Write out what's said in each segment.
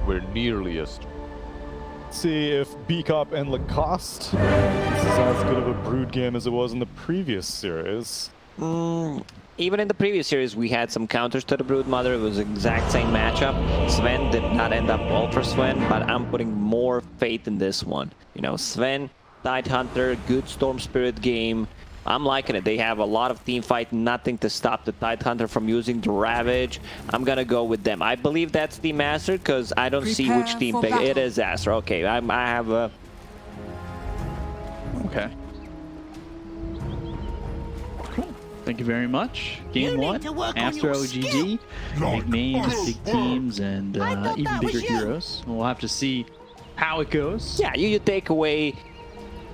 anywhere nearliest. See if B-Cop and Lacoste. This is as good of a Brood game as it was in the previous series. Even in the previous series, we had some counters to the Broodmother. It was the exact same matchup. Sven did not end up well for Sven, but I'm putting more faith in this one. You know, Sven, Tidehunter, good Storm Spirit game. I'm liking it. They have a lot of team fight, nothing to stop the Tidehunter from using the Ravage. I'm gonna go with them. I believe that's the Master because I don't see which team pick. It is Aster. Okay, I have a... Okay. Thank you very much. Game 1, Aster.LGD, big names, big teams, and even bigger heroes. We'll have to see how it goes. Yeah, you take away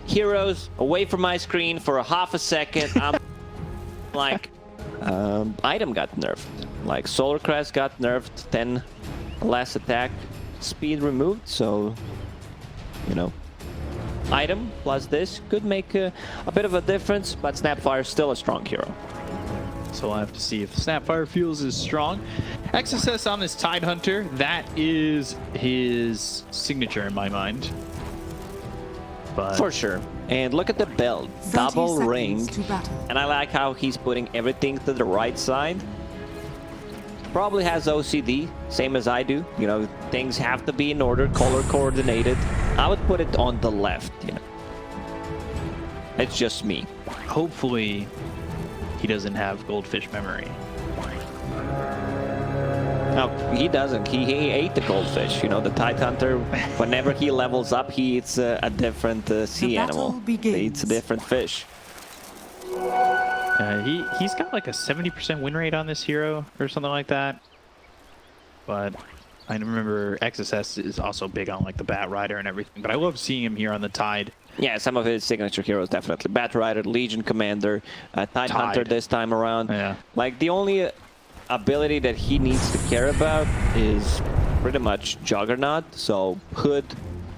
heroes away from my screen for a half a second. I'm like, item got nerfed. Like Solar Crest got nerfed, 10 less attack speed removed, so, you know. Item plus this could make a bit of a difference, but Snapfire is still a strong hero. So we'll have to see if Snapfire feels as strong. XSS on this Tidehunter, that is his signature in my mind. But for sure. And look at the build, double ring. And I like how he's putting everything to the right side. Probably has OCD, same as I do. You know, things have to be in order, color coordinated. I would put it on the left, you know. It's just me. hopefully he doesn't have goldfish memory. No, he doesn't. He ate the goldfish. You know, the Tidehunter, whenever he levels up, he eats a different sea animal. He eats a different fish. He's got like a 70% win rate on this hero or something like that. But I remember XSS is also big on like the Bat Rider and everything. But I love seeing him here on the Tide. Yeah, some of his signature heroes definitely. Bat Rider, Legion Commander, Tidehunter this time around. Yeah. Like the only ability that he needs to care about is pretty much Juggernaut. So Hood,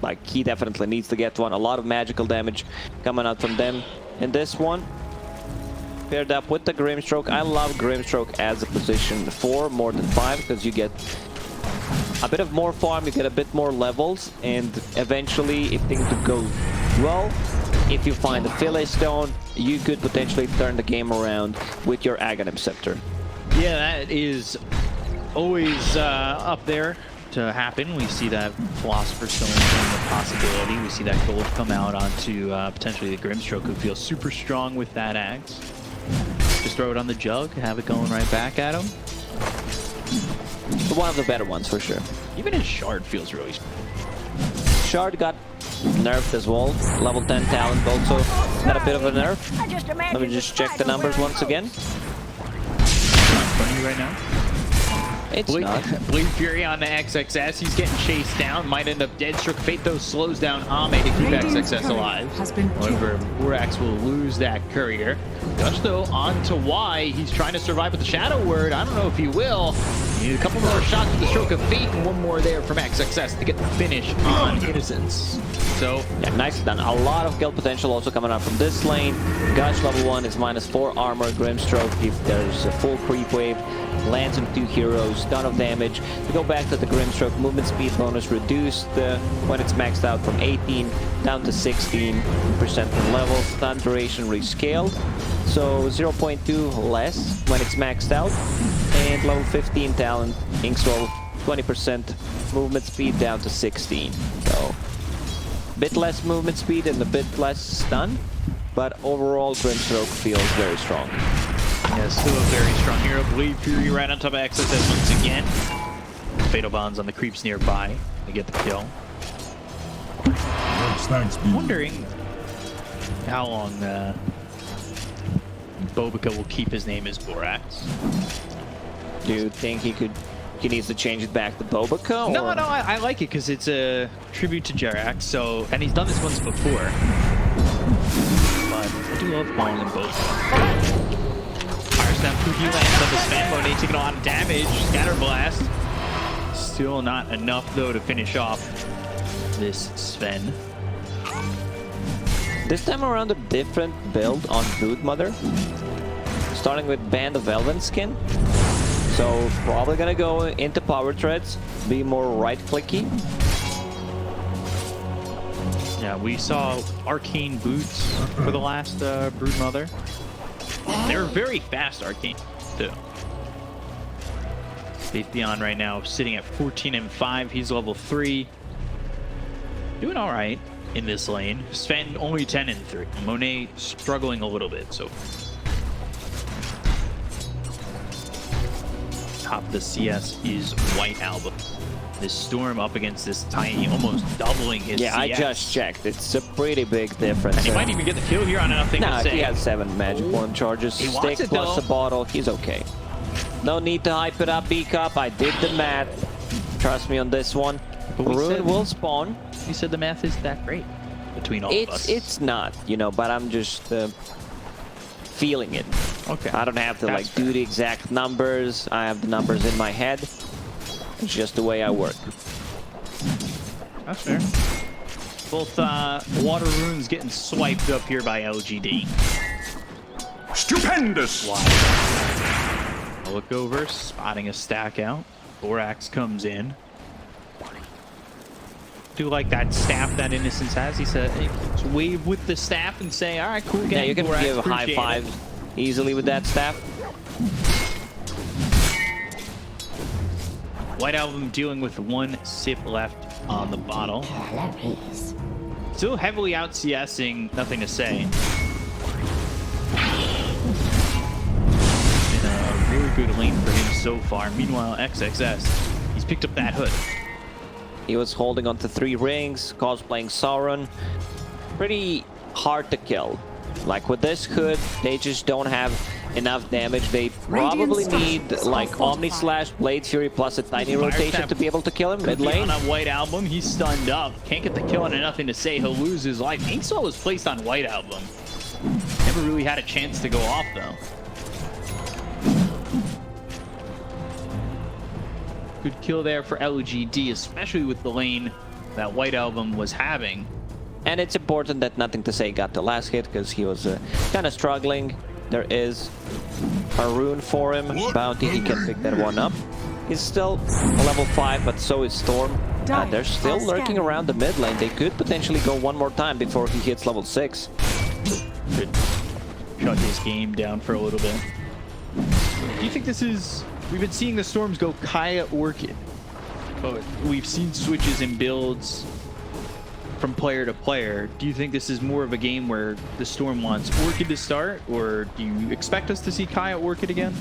like he definitely needs to get one. A lot of magical damage coming out from them in this one. Paired up with the Grimstroke. I love Grimstroke as a position 4 more than 5 because you get a bit of more farm, you get a bit more levels, and eventually if things go well, if you find a Fillet Stone, you could potentially turn the game around with your Aghanim Scepter. Yeah, that is always up there to happen. We see that Philosopher's Stone being a possibility. We see that gold come out onto potentially the Grimstroke, who feels super strong with that axe. Just throw it on the jug, have it going right back at him. One of the better ones for sure. Even his shard feels really strong. Shard got nerfed as well. Level 10 talent also got a bit of a nerf. Let me just check the numbers once again. Not funny right now. It's not. Blade Fury on the XXS. He's getting chased down. Might end up dead. Stroke Fate, though, slows down Ame to keep XXS alive. However, Borax will lose that courier. Gush, though, on to Y. He's trying to survive with the Shadow Word. I don't know if he will. He need a couple more shots with the Stroke of Fate and one more there from XXS to get the finish on Innocence. So, yeah, nicely done. A lot of kill potential also coming out from this lane. Gush level 1 is -4 armor. Grimstroke, if there's a full creep wave, lands on 2 heroes, ton of damage. To go back to the Grimstroke, movement speed bonus reduced when it's maxed out from 18 down to 16% in levels. Stun duration rescaled, so 0.2 less when it's maxed out. And level 15 talent, Inkswell, 20% movement speed down to 16. So, bit less movement speed and a bit less stun, but overall Grimstroke feels very strong. yeah, still a very strong hero. Blade Fury right on top of XSS once again. Fatal Bonds on the creeps nearby to get the kill. I'm wondering how long Bobica will keep his name as Borax. Do you think he needs to change it back to Bobica? No, I like it because it's a tribute to Jerax. So, and he's done this once before. But I do love calling them both. Fire Snap Pookie lands on the Sven. Monet taking a lot of damage. Scatter Blast. Still not enough though to finish off this Sven. This time around a different build on Broodmother. Starting with Band of Elven Skin. So probably gonna go into power threads, be more right-clicky. Yeah, we saw arcane boots for the last Broodmother. They were very fast arcane too. Faith Beyond right now sitting at 14 and 5. He's level 3. Doing all right in this lane. Sven only 10 and 3. Monet struggling a little bit. So top of the CS is White Album. This Storm up against this Tiny, almost doubling his CS. I just checked. It's a pretty big difference. And he might even get the kill here on nothing to say. He has 7 magic wand charges. He Stick wants it, plus though. a bottle. He's okay. No need to hype it up, B-Cup. I did the math. Trust me on this one. Rune will spawn. You said the math isn't that great between all of us. It's not, you know, but I'm just feeling it. Okay. I don't have to That's like do the exact numbers. I have the numbers in my head. It's just the way I work. That's fair. Both water runes getting swiped up here by LGD. Stupendous! A look over, spotting a stack out. Borax comes in. Do like that staff that Innocence has. He said, hey, just wave with the staff and say, all right, cool. Yeah, you can Borax, give high appreciate fives easily with that staff. White Album dealing with 1 sip left on the bottle. Still heavily out CSing, nothing to say. Been a really good lane for him so far. Meanwhile, XXS, he's picked up that hood. He was holding on to 3 rings, cosplaying Sauron. Pretty hard to kill. Like with this hood, they just don't have enough damage. They probably need like Omni Slash, Blade Fury plus a tiny rotation to be able to kill him mid lane. On a White Album, he's stunned up. Can't get the kill on nothing to say. He'll lose his life. Inksaw was placed on White Album. Never really had a chance to go off though. Good kill there for LGD, especially with the lane that White Album was having. And it's important that Nothing to Say got the last hit because he was kind of struggling. There is a rune for him. Bounty, he can pick that one up. He's still level 5, but so is Storm. They're still lurking around the mid lane. They could potentially go one more time before he hits level 6. Could shut his game down for a little bit. Do you think this is... We've been seeing the Storms go Kaya Orchid, but we've seen switches in builds from player to player. Do you think this is more of a game where the Storm wants Orchid to start, or do you expect us to see Kaya Orchid again?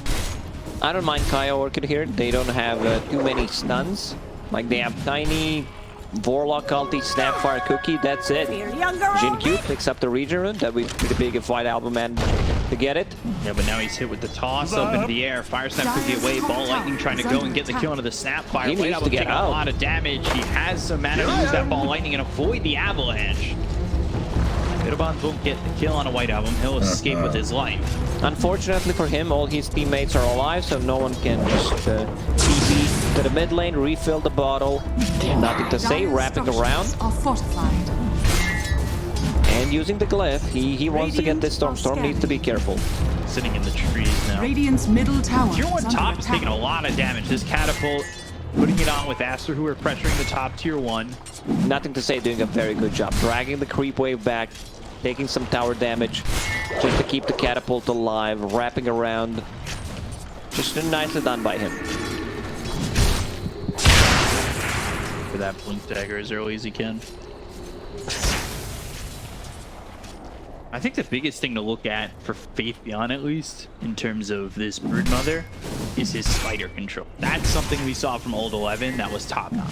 I don't mind Kaya Orchid here. They don't have too many stuns. Like they have Tiny, Warlock ulti, Snapfire Cookie, that's it. Jin Q picks up the region rune. That would be pretty big if White Album man to get it. Yeah, but now he's hit with the toss up into the air. Fire Snap Cookie away. Ball Lightning trying to go and get the kill into the Snapfire. He White needs Album to get taking a out. lot of damage. He has some mana to use that Ball Lightning and avoid the avalanche. Bitterbond won't get the kill on a White Album. He'll escape with his life. Unfortunately for him, all his teammates are alive, so no one can just TP to the mid lane, refill the bottle. Nothing to say, wrapping around. And using the glyph, he wants to get this Storm. Storm needs to be careful. Sitting in the trees now. Radiant's middle tower. Tier 1 top is taking a lot of damage. This catapult, putting it on with Aster, who are pressuring the top tier 1. Nothing to say, doing a very good job. Dragging the creep wave back, taking some tower damage, just to keep the catapult alive, wrapping around. Just nicely done by him. For that blink dagger as early as he can. I think the biggest thing to look at for Faith Beyond, at least, in terms of this Broodmother, is his spider control. That's something we saw from Old 11 that was top-notch.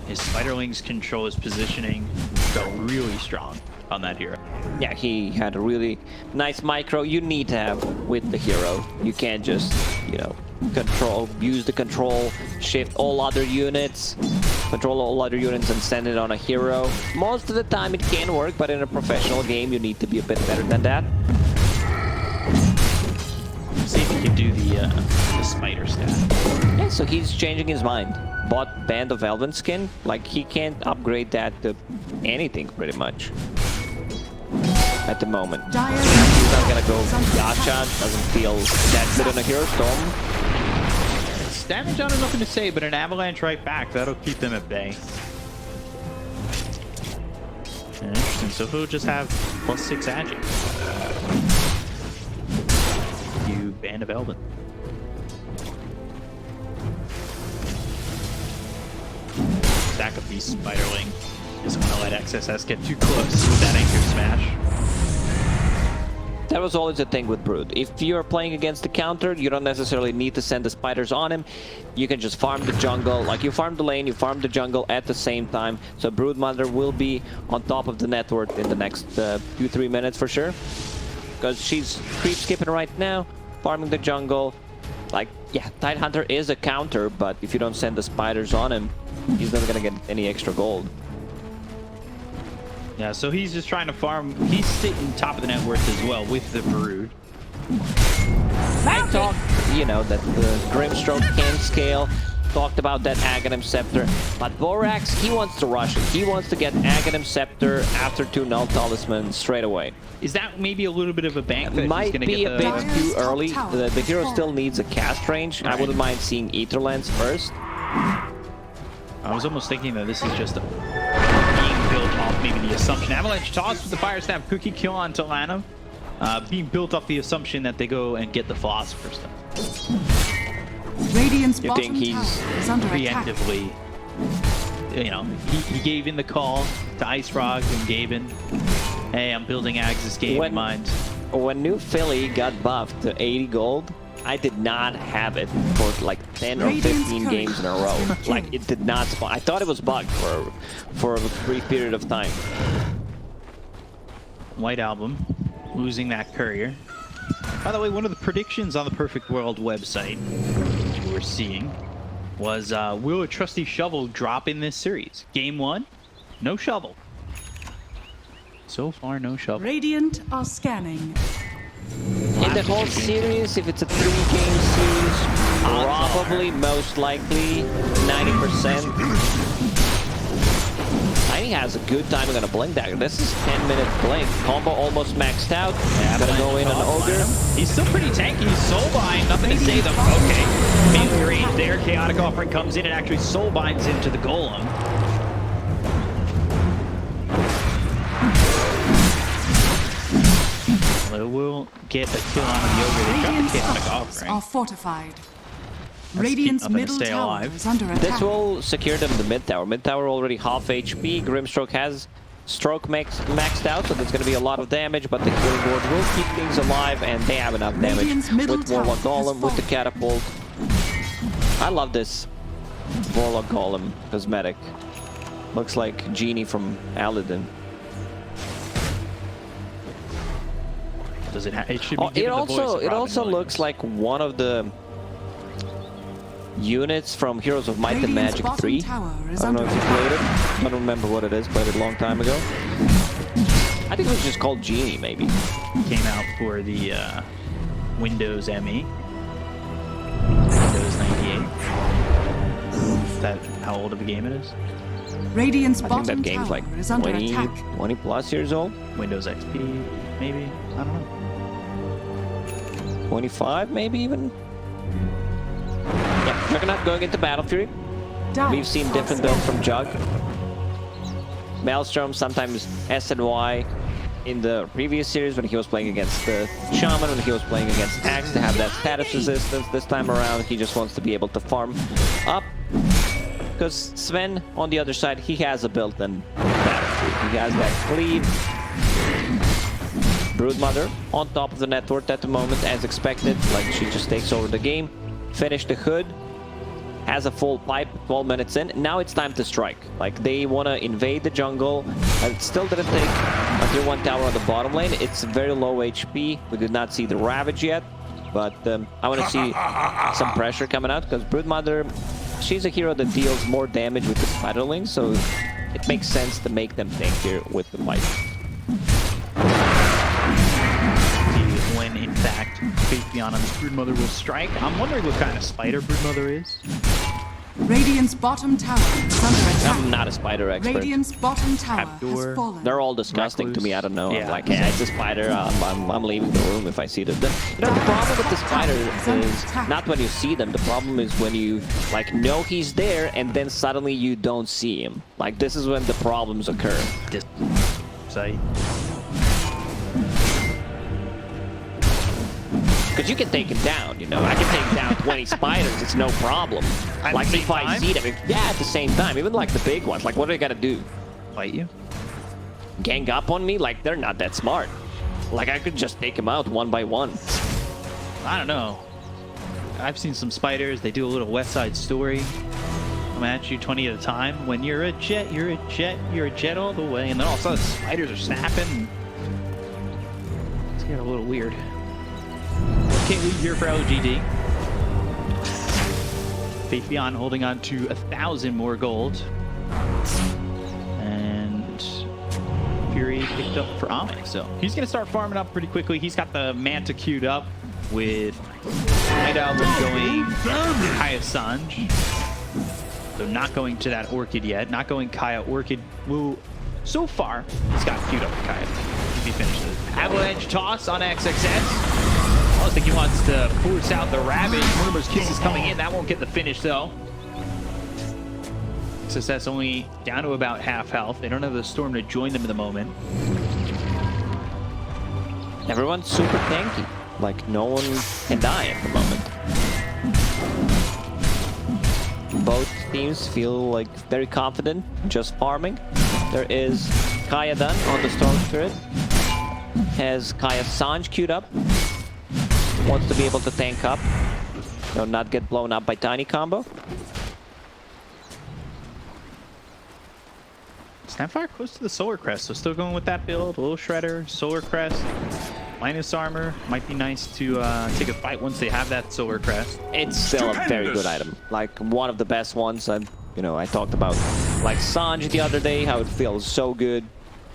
His Spiderling's control, his positioning, felt really strong on that hero. Yeah, he had a really nice micro you need to have with the hero. You can't just, you know, use the control, shift all other units, control all other units and send it on a hero. Most of the time it can work, but in a professional game you need to be a bit better than that. See if he can do the spider stat. Yeah, so he's changing his mind. Bought Band of Elven skin, like he can't upgrade that to anything pretty much. at the moment. He's Dire not gonna go gotcha, doesn't feel that good in a hero storm. It's damage on, nothing to say, but an avalanche right back, that'll keep them at bay. Interesting, so he'll just have +6 agi. You Band of Elven. Stack up these Spiderling. Doesn't want to let XSS get too close with that anchor smash. That was always the thing with Brood. If you're playing against the counter, you don't necessarily need to send the spiders on him. You can just farm the jungle. Like, you farm the lane, you farm the jungle at the same time. So Broodmother will be on top of the network in the next 2-3 minutes for sure. Because she's creep skipping right now, farming the jungle. Like, yeah, Tidehunter is a counter, but if you don't send the spiders on him, he's not gonna get any extra gold. Yeah, so he's just trying to farm. He's sitting top of the net worth as well with the Brood. I talked, you know, that the Grimstroke can scale. Talked about that Aghanim Scepter, but Borax, he wants to rush it. He wants to get Aghanim Scepter after 2 Null Talismans straight away. Is that maybe a little bit of a bank that Might he's gonna be get a the... bit too early. The hero still needs a cast range. I wouldn't mind seeing Aetherlands first. I was almost thinking that this is just being built off maybe the assumption. Avalanche toss with the Fire Snap Cookie kill on Talana. Being built off the assumption that they go and get the Philosopher stuff. Radiant's You bottom think he's tower is under attack. Preemptively, you know, he gave in the call to Ice Frog and gave in, hey, I'm building Ags this game in mind. When New Philly got buffed to 80 gold, I did not have it for like 10 or 15 games in a row. Like, it did not spawn. I thought it was bugged for a brief period of time. White Album losing that courier. By the way, one of the predictions on the Perfect World website, which we were seeing, was will a trusty shovel drop in this series? Game 1, no shovel. So far, no shovel. Radiant are scanning. In the whole series, if it's a 3-game series, probably most likely 90%. He has a good timing on a Blink Dagger. This is 10-minute Blink. Combo almost maxed out. Yeah, gonna go in an Ogre. He's still pretty tanky. Soulbind, nothing to say though. Okay. Melee range there. Chaotic Offering comes in and actually Soulbinds into the Golem. Well, we'll get a kill on the Ogre. They got the Chaotic Offering. Are fortified. Let's Radiant's keep up and middle stay tower alive. is under attack. This will secure them the mid tower. Mid tower already half HP. Grimstroke has stroke maxed out, so there's going to be a lot of damage, but the Killing Ward will keep things alive, and they have enough damage Radiant's middle with Warlock tower has Golem, with the fallen. Catapult. I love this Warlock Golem cosmetic. Looks like Genie from Aladdin. Does it have? It should be Oh, it given the voice also of it Robin also Williams. looks like one of the units from Heroes of Might and Radiant's Magic bottom 3. tower I is don't know under if you attack. played it. I don't remember what it is. Played it a long time ago. I think it was just called Genie, maybe. Came out for the Windows ME. Windows 98. Is that how old of a game it is? Radiant's I think bottom that game's tower like is under 20, attack. 20 plus years old. Windows XP, maybe? I don't know. 25, maybe even. Yeah, Juggernaut going into Battle Fury. Dire We've seen are different builds scanning. from Jug. Maelstrom, sometimes S and Y in the previous series when he was playing against the Shaman, when he was playing against Axe to have that status resistance. This time around, he just wants to be able to farm up. Because Sven, on the other side, he has a built-in Battle Fury. He has that cleave. Broodmother on top of the network at the moment, as expected. Like, she just takes over the game. Finish the hood. Has a full pipe, 12 minutes in. Now it's time to strike. Like, they want to invade the jungle. It still didn't take a tier 1 tower on the bottom lane. It's very low HP. We did not see the Ravage yet. But I want to see some pressure coming out, because Broodmother, she's a hero that deals more damage with the Spiderling, so it makes sense to make them tankier with the pipe. When, in fact, Faith Beyond on this Broodmother will strike. I'm wondering what kind of spider Broodmother is. Radiant's bottom tower is under attack. I'm not a spider expert. Radiant's bottom tower Trapdoor. has fallen. They're all disgusting to me. I don't know. Yeah. I'm like, hey, it's a spider. I'm leaving the room if I see them. The problem with the spider is not when you see them. The problem is when you like know he's there and then suddenly you don't see him. Like this is when the problems occur. Just sight. Because you can take him down, you know. I can take down 20 spiders. It's no problem. At Like the if same I time? see them, yeah, at the same time. Even like the big ones. Like what are they gonna do? Fight you? Gang up on me? Like they're not that smart. Like I could just take them out one by one. I don't know. I've seen some spiders. They do a little West Side Story. Come at you 20 at a time. When you're a jet, you're a jet, you're a jet all the way. And then all of a sudden, spiders are snapping. It's getting a little weird. Okay, lead here for LGD. Faith Beyond holding on to 1,000 more gold. And Fury picked up for Ame. So he's going to start farming up pretty quickly. He's got the Manta queued up with Night Owl going Kaya Sanj. So not going to that Orchid yet. Not going Kaya Orchid. Will so far, he's got queued up for Kaya. He finished it. Avalanche toss on XXS. I think he wants to force out the Ravage. Murmur's Kiss is coming in. That won't get the finish, though. XXS only down to about half health. They don't have the Storm to join them in the moment. Everyone's super tanky. Like no one can die at the moment. Both teams feel like very confident just farming. There is Kaya done on the Storm Spirit. Has Kaya Sanj queued up. Wants to be able to tank up. So not get blown up by Tiny combo. Snapfire close to the Solar Crest, so still going with that build. A little Shredder, Solar Crest, minus armor. Might be nice to take a fight once they have that Solar Crest. It's still a very good item. Like one of the best ones. I talked about like Sanj the other day, how it feels so good.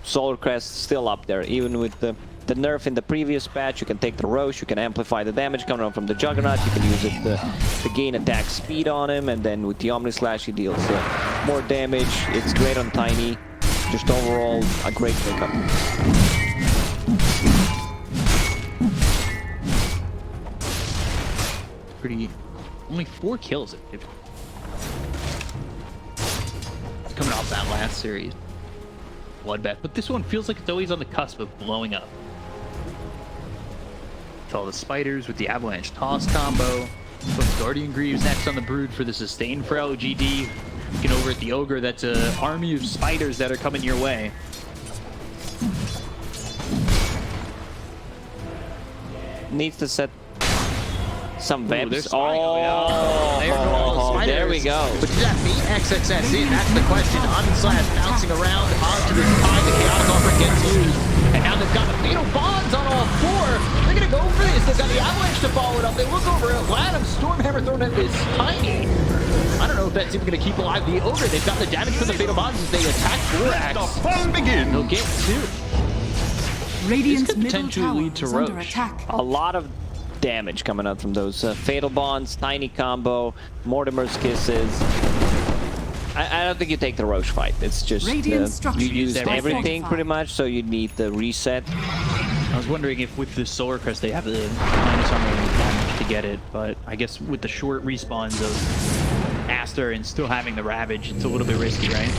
Solar Crest still up there, even with the nerf in the previous patch. You can take the Roche, you can amplify the damage coming on from the Juggernaut, you can use it to gain attack speed on him, and then with the Omni Slash he deals more damage. It's great on Tiny. Just overall, a great pickup. Pretty... only 4 kills. Coming off that last series. Bloodbath. But this one feels like it's always on the cusp of blowing up. With all the spiders, with the Avalanche Toss combo. With Guardian Greaves next on the Brood for the sustain for LGD. Looking over at the Ogre, that's an army of spiders that are coming your way. Needs to set some vents. There we go. But does that beat XXS in? That's the question. Onslaught bouncing around onto the side. The Chaotic Offer gets used. And now they've got the Fatal Bonds on all 4. They're going to go for this. They've got the Avalanche to follow it up. They look over at Ladum. Stormhammer thrown at this Tiny. I don't know if that's even going to keep alive the Ogre. They've got the damage from the Fatal Bonds as they attack Borax. The fun begins. They'll get 2. Radiant's could middle potentially tower lead to is under Roche. attack. A lot of damage coming out from those Fatal Bonds, Tiny combo, Mortimer's Kisses. I don't think you take the Roche fight. It's just Radiant you structures used are everything fortified. pretty much, so you need the reset. I was wondering if with the Solar Crest they have the minus armor damage to get it, but I guess with the short respawns of Aster and still having the Ravage, it's a little bit risky, right?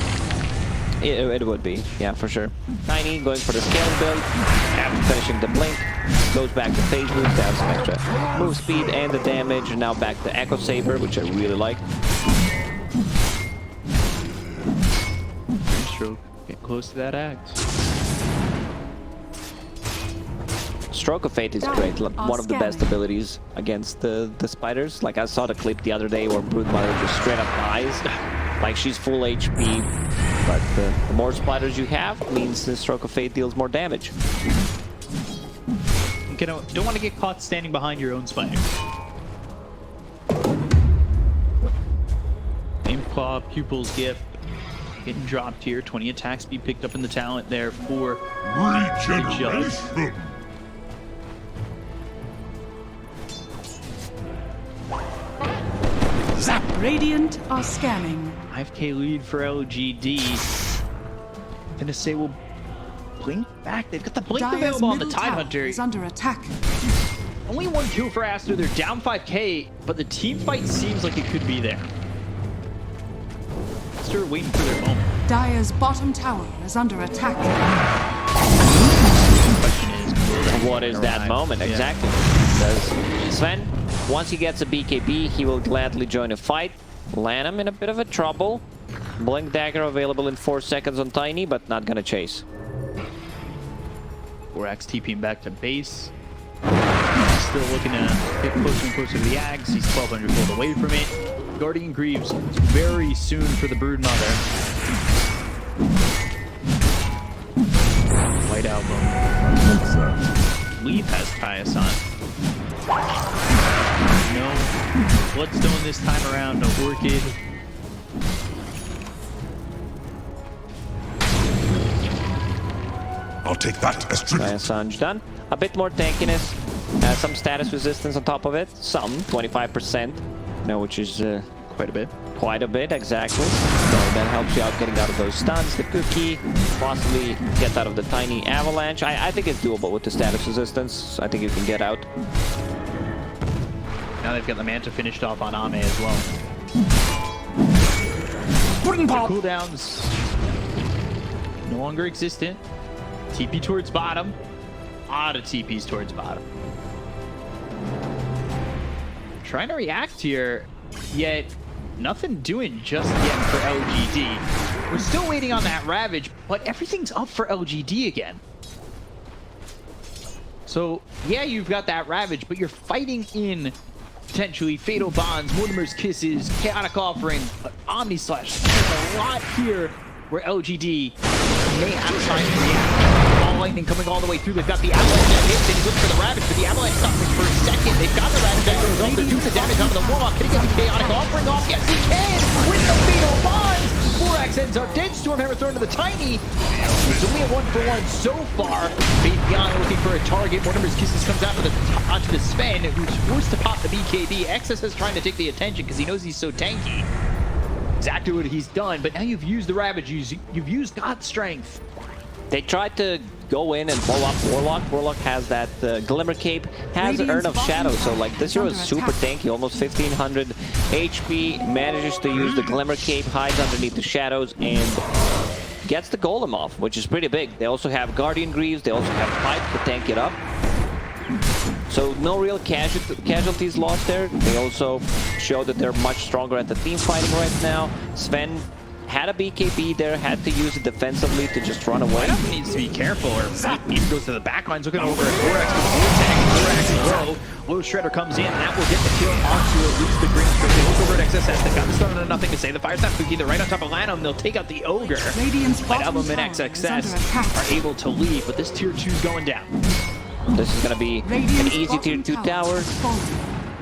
It would be, yeah, for sure. Tiny going for the scaling build, after finishing the blink, goes back to phase boost to have some extra move speed and the damage, and now back to Echo Saber, which I really like. Stroke, get close to that axe. Stroke of Fate is great, one of the best abilities against the spiders. Like I saw the clip the other day where Broodmother just straight up dies. Like she's full HP, but the more spiders you have means the Stroke of Fate deals more damage. You don't want to get caught standing behind your own spider. Aim Claw, Pupil's Gift, getting dropped here. 20 attack speed picked up in the talent there for the Judge. Zap! Radiant are scanning. 5k lead for LGD. Gonna say we'll blink back. They've got the blink Dire's available on the middle Tide tower Hunter. is under attack. Only one kill for Aster. They're down 5k, but the team fight seems like it could be there. Aster waiting for their moment. Dire's bottom tower is under attack. Question is, What is that moment? Yeah. Exactly. Does Sven, once he gets a BKB, he will gladly join a fight. Land him in a bit of a trouble. Blink Dagger available in 4 seconds on Tiny, but not gonna chase. 4x TPing back to base. Still looking to get closer and closer to the Ags. He's 1,200 gold away from it. Guardian Greaves very soon for the Broodmother. White Album. Leaf has Caius on. No Bloodstone this time around, no Orchid. I'll take that as tribute. Sanj done. A bit more tankiness. Some status resistance on top of it. Some, 25%. No, which is Quite a bit. quite a bit, exactly. So that helps you out getting out of those stuns. The cookie, possibly get out of the tiny avalanche. I think it's doable with the status resistance. I think you can get out. Now they've got the Manta finished off on Ame as well. Cooldowns no longer existent. TP towards bottom. Lot of TPs towards bottom. Trying to react here, yet nothing doing just yet for LGD. We're still waiting on that Ravage, but everything's up for LGD again. So, yeah, you've got that Ravage, but you're fighting in potentially Fatal Bonds, Mortimer's Kisses, Chaotic Offering, Omni Slash. There's a lot here where LGD may have time to react. Ball Lightning coming all the way through. They've got the Avalanche that hits, and he's looking for the Ravage, but the Avalanche stops for a second. They've got the Ravage that goes off. They're doing the damage onto the Warlock. Can he get the Chaotic Offering off? Yes, he can! With the Fatal Bonds! 4x ends up dead. Stormhammer thrown to the Tiny. It's only a 1-for-1 so far. Fabiano looking for a target. Mortimer's Kisses comes out onto the Sven, who's forced to pop the BKB. Excess is trying to take the attention because he knows he's so tanky. Exactly what he's done, but now you've used the Ravage. You've used God's Strength. They tried to go in and blow up Warlock. Warlock has that Glimmer Cape, has Urn of Shadow, so like this hero is super tanky, almost 1500 HP, manages to use the Glimmer Cape, hides underneath the shadows, and gets the Golem off, which is pretty big. They also have Guardian Greaves, they also have Pipe to tank it up. So no real casualties lost there. They also show that they're much stronger at the team fighting right now. Sven had a BKB there, had to use it defensively to just run away. Lineup needs to be careful, or even goes to the back lines, looking over at 4x with the attack. 4x low. Low Shredder comes in, and that will get the kill onto at least the Green Stroke. They look over at XSS, they've got the stun and nothing to say. The Firesnap Cookie, they're right on top of Lanham, they'll take out the Ogre. White Album and XXS are able to leave, but this tier 2's going down. This is going to be an easy tier 2 tower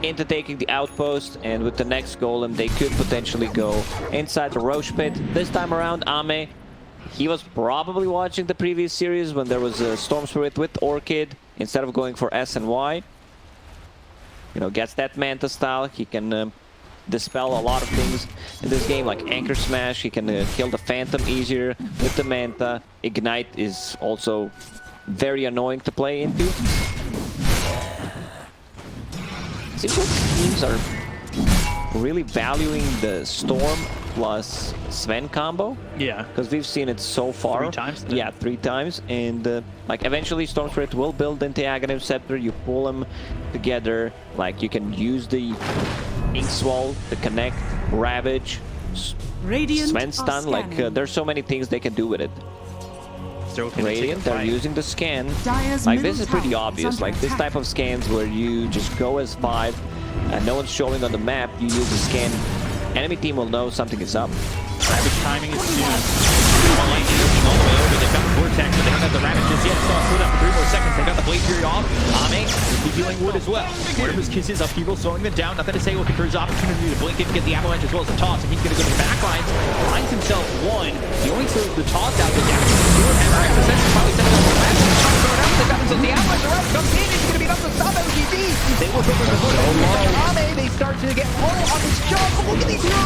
into taking the outpost, and with the next golem they could potentially go inside the Roche pit. This time around, Ame, he was probably watching the previous series when there was a Storm Spirit with Orchid instead of going for S and Y. You know, gets that Manta style. He can dispel a lot of things in this game, like Anchor Smash. He can kill the Phantom easier with the Manta. Ignite is also very annoying to play into. Seems like teams are really valuing the Storm plus Sven combo. Yeah. Because we've seen it so far. 3 times today. Yeah, 3 times. And like eventually Storm Spirit will build into Aghanim Scepter. You pull them together. Like you can use the Inkswall to connect, Ravage, Sven stun. Like there's so many things they can do with it. Radiant, they're using the scan. Like this is pretty obvious, like this type of scans where you just go as 5 and no one's showing on the map, you use the scan, enemy team will know something is up. Ravage timing is soon. Lightning looking all the way over. They've got the Vortex, but they haven't got the Ravage just yet. Saw slow down for 3 more seconds. They've got the Blade Fury off. Ame will be dealing wood as well. Mortimer's Kisses, Upheaval, slowing them down. Nothing to say, looking for his opportunity to blink it and get the Avalanche as well as the toss. And he's going to go to the back lines. Finds himself 1. He only throws the toss out. The damage is doing. Hammer XSS is probably sending up the Ravage. He's trying to throw it out. They've got themselves the Avalanche. The Ravage comes in. He's going to be enough to stop LGD. They look over the foot. Ame, they start to get low on this jump. Look at these heroes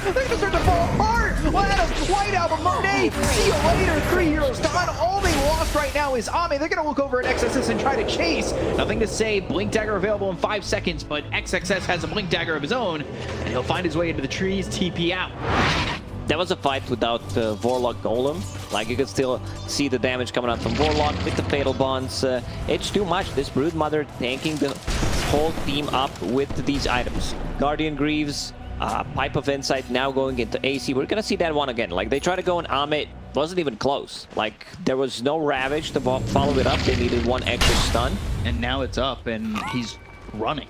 They're gonna start to fall apart. Adam, White Album, Monet, see you later. 3 heroes gone. All they lost right now is Ame. They're gonna look over at XSS and try to chase. Nothing to say. Blink Dagger available in 5 seconds, but XXS has a Blink Dagger of his own, and he'll find his way into the trees, TP out. That was a fight without Warlock Golem. Like, you could still see the damage coming out from Warlock with the Fatal Bonds. It's too much. This Broodmother tanking the whole team up with these items. Guardian Greaves, Pipe of Insight now going into AC. We're gonna see that one again. Like, they try to go on Amit, wasn't even close. Like, there was no Ravage to follow it up. They needed one extra stun. And now it's up, and he's running.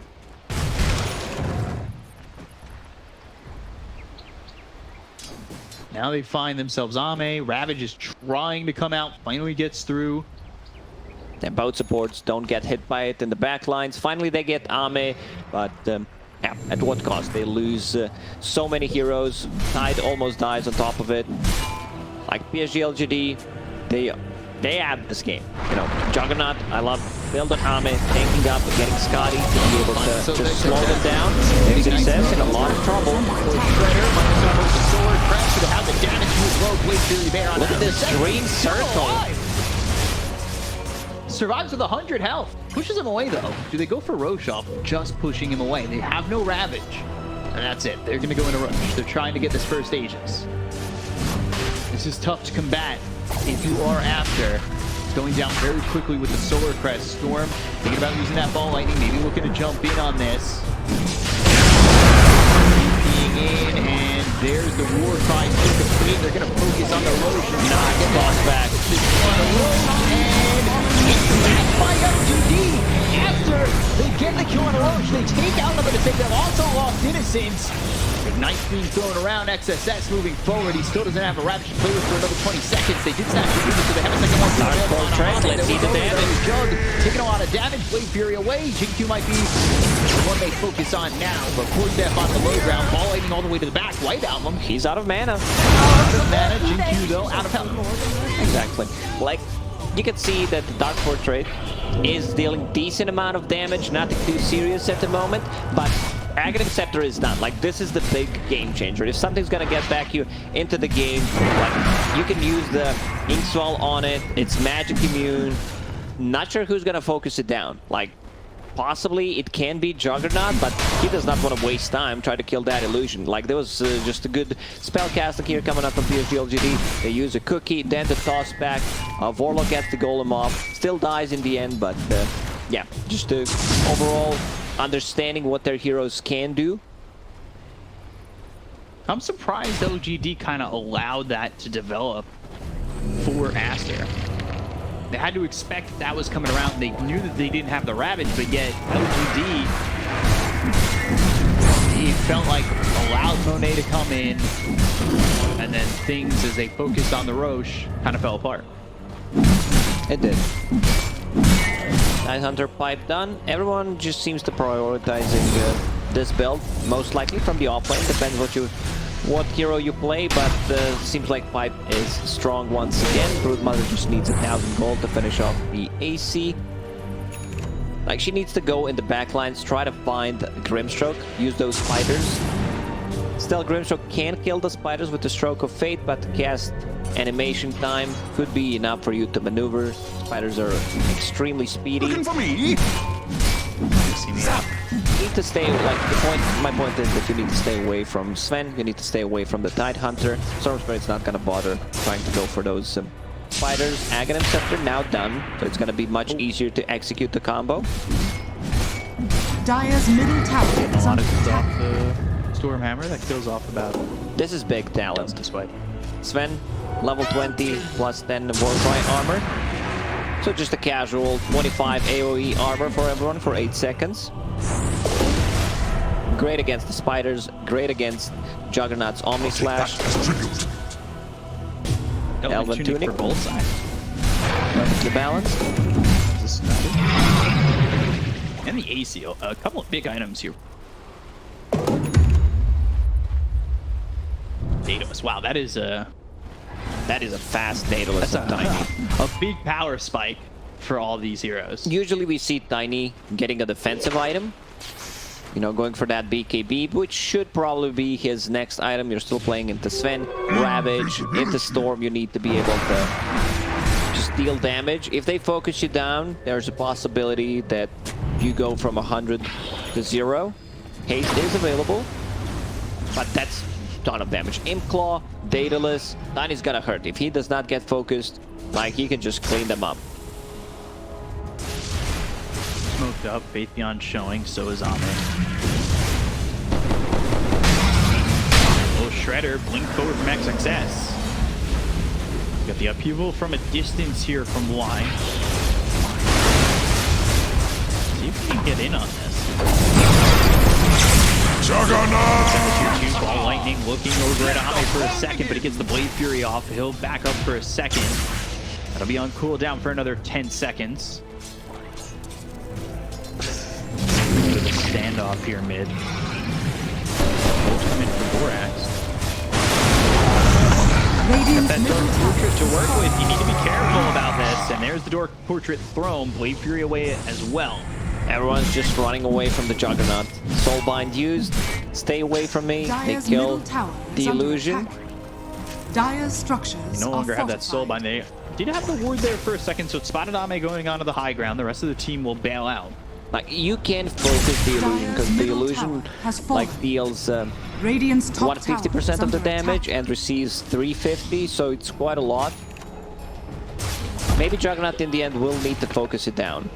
Now they find themselves Ame. Ravage is trying to come out, finally gets through. And both supports don't get hit by it in the back lines. Finally, they get Ame, but yeah, at what cost? They lose so many heroes. Tide almost dies on top of it. Like PSG.LGD, they have this game. You know, Juggernaut, I love build on Ame, tanking up, getting Scotty to be able to just slow them down. And success in a lot of trouble. Look at this green circle. Survives with 100 health. Pushes him away though. Do they go for Roche off? Just pushing him away. They have no Ravage. And that's it. They're going to go into Roche. They're trying to get this first Aegis. This is tough to combat if you are Aster. Going down very quickly with the Solar Crest. Storm thinking about using that Ball Lightning. Maybe looking to jump in on this. In, and there's the War Cry. They're going to focus on the Roche. Not get lost back. And it's back by LGD. After they get the kill on the Roche, they take out number to take them. Also lost Innocence. Ignite being thrown around. XSS moving forward. He still doesn't have a Ravage to play with for another 20 seconds. They did snatch the Unit, so they have a second one. Let's see the damage. Jug taking a lot of damage. Blade Fury away. Jinq might be the one they focus on now. But Corstef on the low ground. Ball Lightning all the way to the back. White Album. He's out of mana. Out of mana. Jinq though out of health. Exactly. Like, you can see that the Dark Portrait is dealing decent amount of damage, nothing too serious at the moment, but Aghanim Scepter is done. Like, this is the big game changer. If something's gonna get back you into the game, like, you can use the Inkswell on it. It's magic immune. Not sure who's gonna focus it down. Like, possibly it can be Juggernaut, but he does not want to waste time trying to kill that illusion. Like, there was just a good spell casting here coming up from PSG.LGD. They use a cookie, then the toss back. Warlock gets the golem off, still dies in the end, but yeah, just overall understanding what their heroes can do. I'm surprised LGD kind of allowed that to develop for Aster. They had to expect that was coming around. They knew that they didn't have the Ravage, but yet LGD, he felt like allowed Monet to come in, and then things, as they focused on the Roche, kind of fell apart. It did. Nice Hunter pipe done. Everyone just seems to prioritizing this build, most likely from the offlane. Depends what hero you play, but seems like pipe is strong once again. Broodmother just needs 1,000 gold to finish off the AC. Like, she needs to go in the backlines, try to find Grimstroke, use those spiders. Still, Grimstroke can kill the spiders with the Stroke of Fate, but the cast animation time could be enough for you to maneuver. Spiders are extremely speedy. Looking for me? You need to stay, like, my point is that you need to stay away from Sven, you need to stay away from the Tide Hunter. Storm Spirit's not gonna bother trying to go for those spiders. Aghanim Scepter now done, so it's gonna be much easier to execute the combo. Dire's middle tower is under attack. The Storm Hammer that kills off about This is big talent. this way. Sven, level 20, plus 10 Warcry armor. So just a casual 25 AoE armor for everyone for 8 seconds. Great against the spiders, great against Juggernaut's Omni Slash. Elven Tunic for both sides. Perfectly balanced. And the AC, a couple of big items here. Daedalus, wow, that is a fast Daedalus of Tiny. a big power spike for all these heroes. Usually we see Tiny getting a defensive item. you know, going for that BKB, which should probably be his next item. You're still playing into Sven, Ravage, into Storm. You need to be able to just deal damage. If they focus you down, there's a possibility that you go from 100 to 0. Haste is available, but that's a ton of damage. Imp Claw, Daedalus, Tiny's gonna hurt. If he does not get focused, like, he can just clean them up. Smoked up, Faithion showing, so is Ame. Little Shredder, blink forward from XXS. Got the upheaval from a distance here from Y. See if we can get in on this. Juggernaut! Tier 2, Ball Lightning looking over at Ame for a second, but he gets the Blade Fury off. He'll back up for a second. That'll be on cooldown for another 10 seconds. Bit of a standoff here mid. Both come in for Borax. Got that Dark Portrait to work with. You need to be careful about this. And there's the Dark Portrait thrown. Blade Fury away as well. Everyone's just running away from the Juggernaut. Soulbind used. Stay away from me. They kill the illusion. Dire's structures You no longer have that Soulbind. They did have the ward there for a second, so it spotted Ame going onto the high ground. The rest of the team will bail out. Like, you can focus the illusion because the illusion like deals 150% of the damage and receives 350, so it's quite a lot. Maybe Juggernaut in the end will need to focus it down.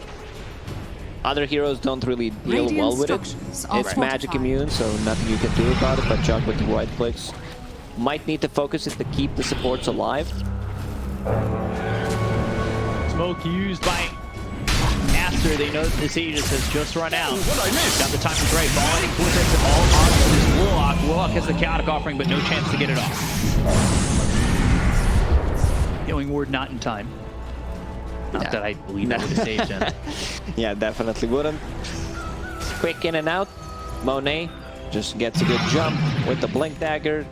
Other heroes don't really deal well with it. It's magic immune, so nothing you can do about it, but Jug with the right clicks might need to focus it to keep the supports alive. Smoke used by Aster. They know that this Aegis has just run out. Got the timing right. Falling Blizzards all onto this Warlock. Warlock has the chaotic offering, but no chance to get it off. Healing ward not in time. Not that I believe that would have saved him. Yeah, definitely wouldn't. Quick in and out. Monet just gets a good jump with the Blink Dagger.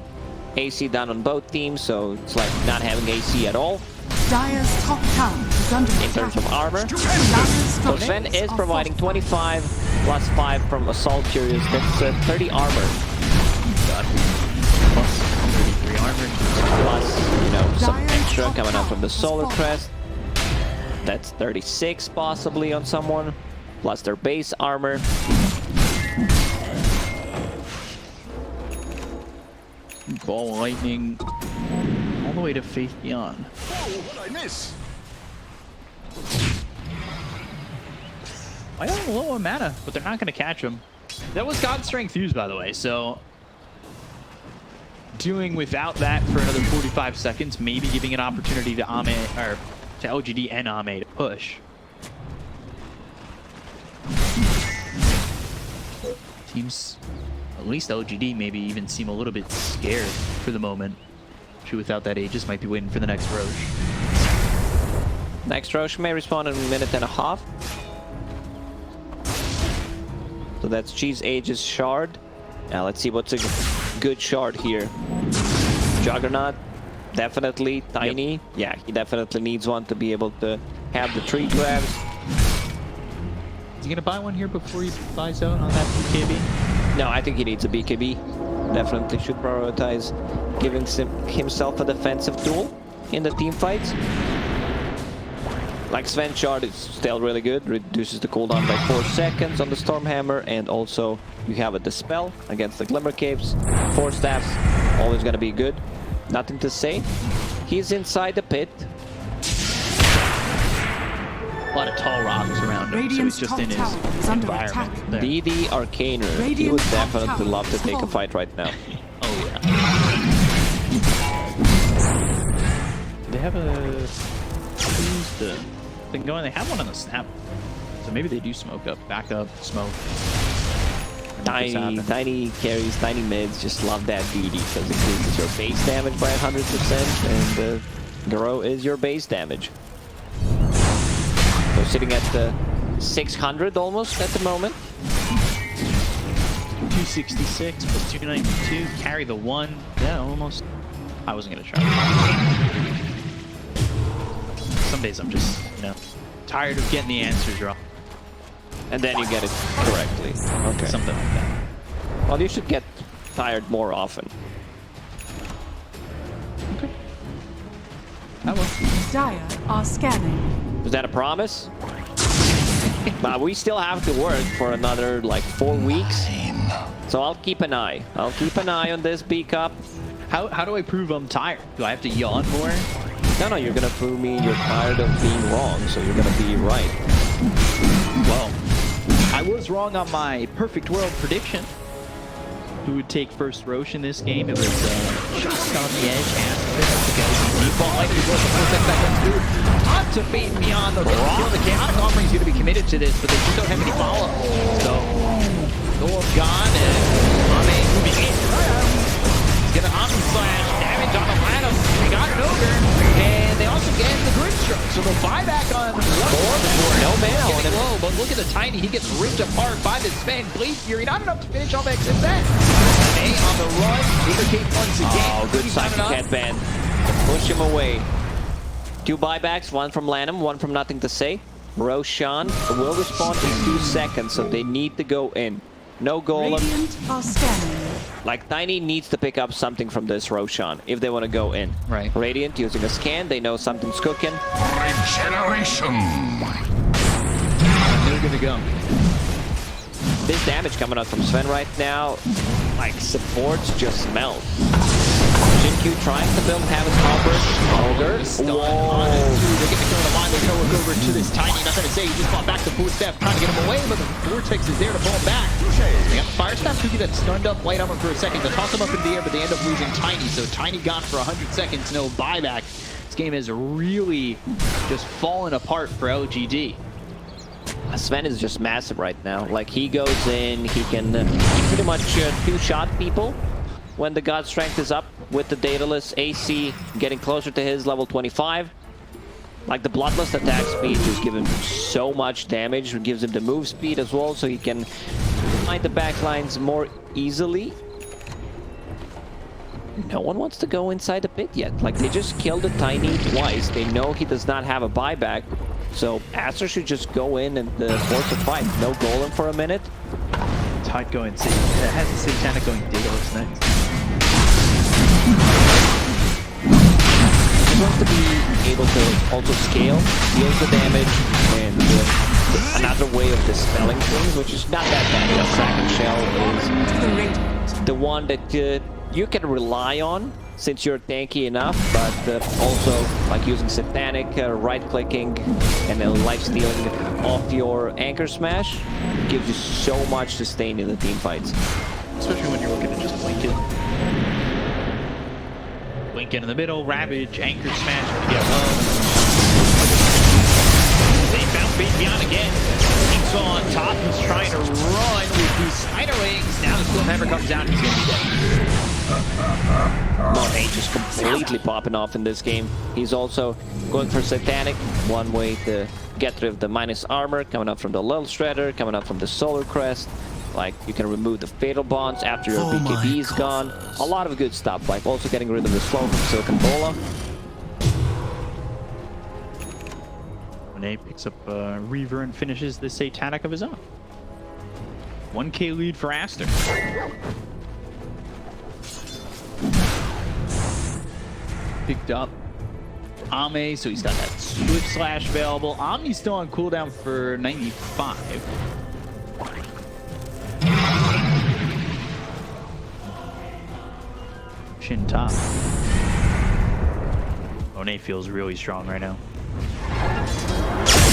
AC down on both teams, so it's like not having AC at all. Dire's top tower is under in terms of armor. So Sven is providing 25 plus 5 from Assault Curious. That's 30 armor. Plus 33 armor. Plus, you know, some extra coming out from the Solar Crest. That's 36 possibly on someone. Plus their base armor. Ball Lightning all the way to Faithion. What I miss? I got low on mana, but they're not going to catch him. That was God's Strength used, by the way, so doing without that for another 45 seconds, maybe giving an opportunity to Ame, or to LGD and Ame to push. Teams, at least LGD, maybe even seem a little bit scared for the moment. Without that Aegis, might be waiting for the next Roche. Next Roche may respawn in a minute and a half. So that's G's Aegis shard. Now let's see what's a good shard here. Juggernaut, definitely. Tiny, yep. Yeah, he definitely needs one to be able to have the tree grabs. Is he gonna buy one here before he buys out on that BKB? No, I think he needs a BKB. Definitely should prioritize giving himself a defensive tool in the team fights. Like Sven shard is still really good, reduces the cooldown by 4 seconds on the Stormhammer, and also you have a Dispel against the Glimmer Caves. 4 staffs, always gonna be good. Nothing to say. He's inside the pit. A lot of tall rocks around him, so he's just in his environment. DD Arcaner, he would definitely love to take a fight right now. Oh yeah. They have a thing going. They have one on the snap, so maybe they do smoke up, back up, smoke. Tiny carries, tiny mids just love that DD because it increases your base damage by 100%, and Grow is your base damage. So sitting at 600 almost at the moment. 266 plus 292, carry the 1. Yeah, almost. I wasn't gonna try. Some days I'm just, you know, tired of getting the answers wrong. And then you get it correctly. Okay. Something like that. Well, you should get tired more often. Okay. I will. Dire are scanning. Is that a promise? But we still have to work for another like 4 weeks. So I'll keep an eye. I'll keep an eye on this B Cup. How do I prove I'm tired? Do I have to yawn more? No, you're gonna prove me you're tired of being wrong, so you're gonna be right. Well, I was wrong on my perfect world prediction. Who would take first Roche in this game? It was just on the edge. Aster goes default like he was the 4 seconds through. On to fade beyond the kill. The chaotic offering is going to be committed to this, but they just don't have any follow. So, Golem gone and Ame moving in. He's going to Omni Slash, damage on the Lanham. They got it over, and they also get the Grid Stroke. So they'll buy back on No mana on him. low, but look at the Tiny. He gets ripped apart by this Sven. Blade Fury, not enough to finish off XSN. May on the run, Intercape once again. Oh, good He's Psychic not enough. Headband. Push him away. 2 buybacks, 1 from Lanham, 1 from Nothing to Say. Roshan will respond in 2 seconds, so they need to go in. No golem. Radiant are scanning. Like, Tiny needs to pick up something from this Roshan if they want to go in. Right. Radiant using a scan, they know something's cooking. Regeneration. They're gonna go. This damage coming out from Sven right now, like, supports just melt. Jinq trying to build Heaven's Ogre. Whoa. They're getting thrown a line. They're gonna look over to this Tiny. Nothing to say. He just fought back to footstep, trying to get him away, but the Vortex is there to pull him back. They got the Fire Staff. Kuki that stunned up Light Armor for a second. They toss him up in the air, but they end up losing Tiny. So Tiny gone for 100 seconds. No buyback. This game has really just fallen apart for LGD. Sven is just massive right now. Like, he goes in, he can pretty much two-shot people when the God Strength is up with the Daedalus. AC getting closer to his level 25. Like, the Bloodlust attack speed just gives him so much damage. It gives him the move speed as well, so he can find the backlines more easily. No one wants to go inside the pit yet. Like, they just killed the Tiny twice. They know he does not have a buyback. So Aster should just go in and force a fight. No golem for a minute. Tide going, it has a Satanic going Daedalus next. He wants to be able to also scale, deals the damage, and another way of dispelling things, which is not that bad. The second shell is the one that you can rely on since you're tanky enough, but also like using Satanic, right-clicking, and then life-stealing off your Anchor Smash gives you so much sustain in the team fights. Especially when you're looking to just blink it. Blink in the middle, Ravage, Anchor Smash, yeah, they found Fate Beyond again. He's on top, he's trying to run with these Spiderlings. Now the Stormhammer comes down, he's gonna be dead. Monet just completely popping off in this game. He's also going for Satanic, one way to get rid of the minus armor, coming up from the Lil Shredder, coming up from the Solar Crest. Like, you can remove the Fatal Bonds after your BKB is gone. A lot of good stuff, like also getting rid of the slow from Silken Bola. Monet picks up Reaver and finishes the Satanic of his own. 1k lead for Aster. Picked up Ame, so he's got that Swift Slash available. Omni's still on cooldown for 95. Shin top. Monet feels really strong right now.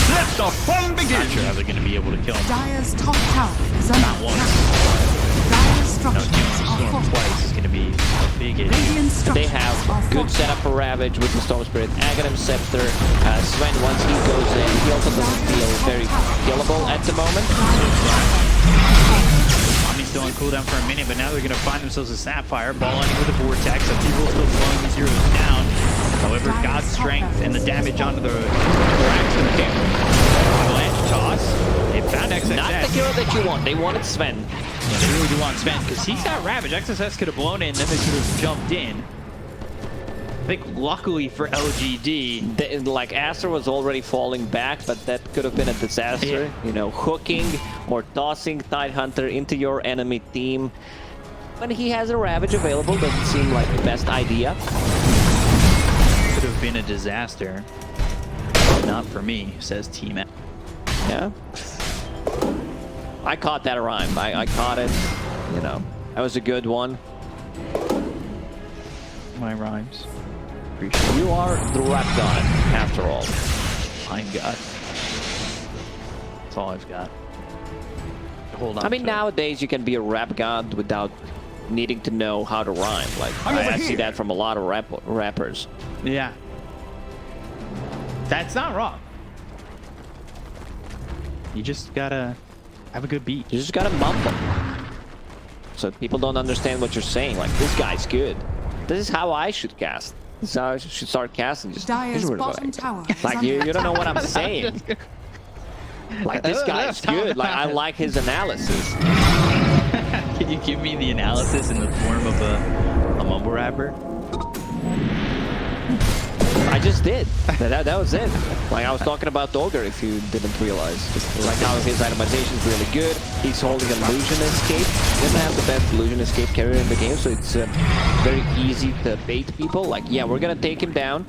Let the fun begin! Not sure how they're going to be able to kill him. Dire's top tower is under Not once. attack. Dire's No, structures killing the are Storm fortified. twice is going to be a big issue. Radiant structures They have are good fortified. setup for Ravage with the Storm Spirit, Aghanim Scepter. Sven, once he goes in, he also doesn't feel very killable at the moment. Omni's still on cooldown for a minute, but now they're going to find themselves a Sapphire, balling with a Vortex. A few will still slowing the zeros down. However, God's Strength and the damage onto the Thorax and the camera. Avalanche toss. They found XXS. Not the hero that you want. They wanted Sven. Yeah, they really do want Sven, because he's got Ravage. XSS could have blown in, then they could have jumped in. think luckily for LGD, Like Aster was already falling back, but that could have been a disaster. Yeah. You know, hooking or tossing Tidehunter into your enemy team when he has a Ravage available doesn't seem like the best idea. could have been a disaster. Not for me, says Team. Yeah. I caught that rhyme. I caught it. You know, that was a good one. My rhymes. You are the rap god, after all. My God. That's all I've got. Hold on. I mean, nowadays you can be a rap god without needing to know how to rhyme. Like, I see that from a lot of rappers. Yeah. That's not wrong. You just gotta have a good beat. You just gotta mumble. So people don't understand what you're saying. Like, this guy's good. This is how I should cast. This is how I should start casting. Just Dire's bottom tower is like, under you don't know what I'm saying. Like, this guy's good. Like, I like his analysis. Can you give me the analysis in the form of a mumble rapper? I just did. That was it. Like, I was talking about Dogger, if you didn't realize. Like, how his itemization is really good. He's holding an illusion escape. He doesn't have the best illusion escape carrier in the game, so it's very easy to bait people. Like, yeah, we're gonna take him down.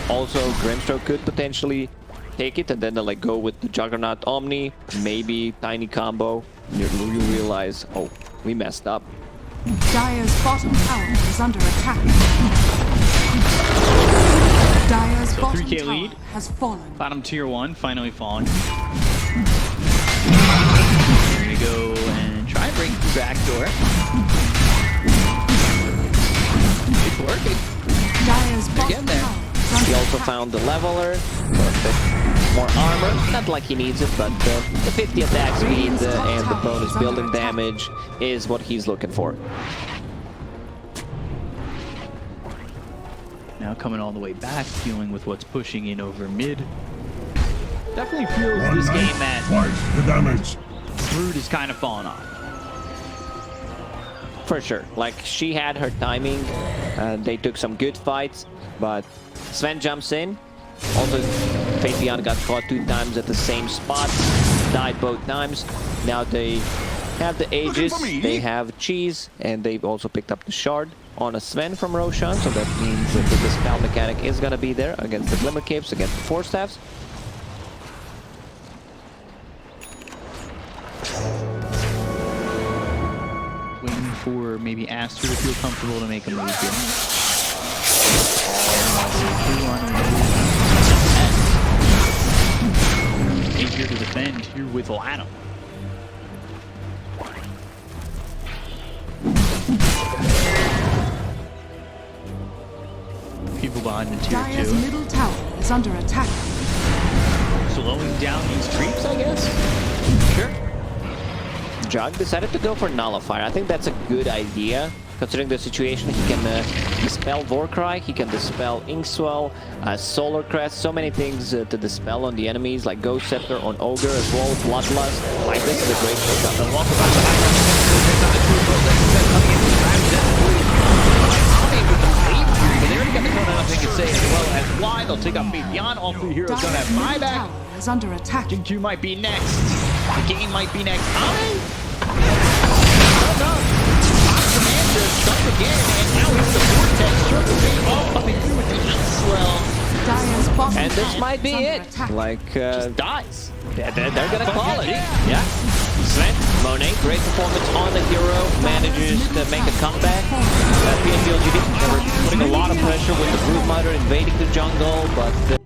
Also, Grimstroke could potentially take it, and then they'll like go with the Juggernaut Omni, maybe Tiny Combo. You realize, oh, we messed up. Dire's bottom tower is under attack. Dire's So bottom 3K tower lead. has fallen. Bottom tier 1 finally falling. We're gonna go and try and break the back door. It's working. Dire's bottom getting there. tower is under He also attack. found the leveler, so a bit more armor. Not like he needs it, but the 50 attack speed and the bonus building damage is what he's looking for. Now coming all the way back, dealing with what's pushing in over mid. Definitely feels this game that Twice the damage. Brood is kind of falling off. For sure. Like, she had her timing. They took some good fights, but Sven jumps in. Also, Fate Beyond got caught 2 times at the same spot. Died both times. Now they have the Aegis, they have Cheese, and they've also picked up the Shard on a Sven from Roshan, so that means that the Dispel mechanic is gonna be there against the Glimmer Capes, against the Force Staffs. Waiting for maybe Aster to feel comfortable to make a move here. Easier to defend here with Lanham. People behind the tier Dire's 2. middle tower is under attack. Slowing down these creeps, I guess? Sure. Jug decided to go for Nullifier. I think that's a good idea, considering the situation. He can dispel Warcry, he can dispel Inkswell, Solar Crest, so many things to dispel on the enemies, like Ghost Scepter on Ogre as well, Bloodlust. Like, this is a great shot. They'll take out Fate Beyond. All 3 heroes gonna Dire's have middle buyback. tower is under attack. Q might be next. The game might be next. Commander stuck again, and now it's the Vortex. Circle Fate all coming through with the Inkswell. Dire's bottom And this tower might is be under it. attack. Like, Just dies. they're gonna call it. Yeah. Sven, Monet, great performance on the hero, manages to make a comeback. PSG.LGD, they were putting a lot of pressure with the Broodmother invading the jungle, but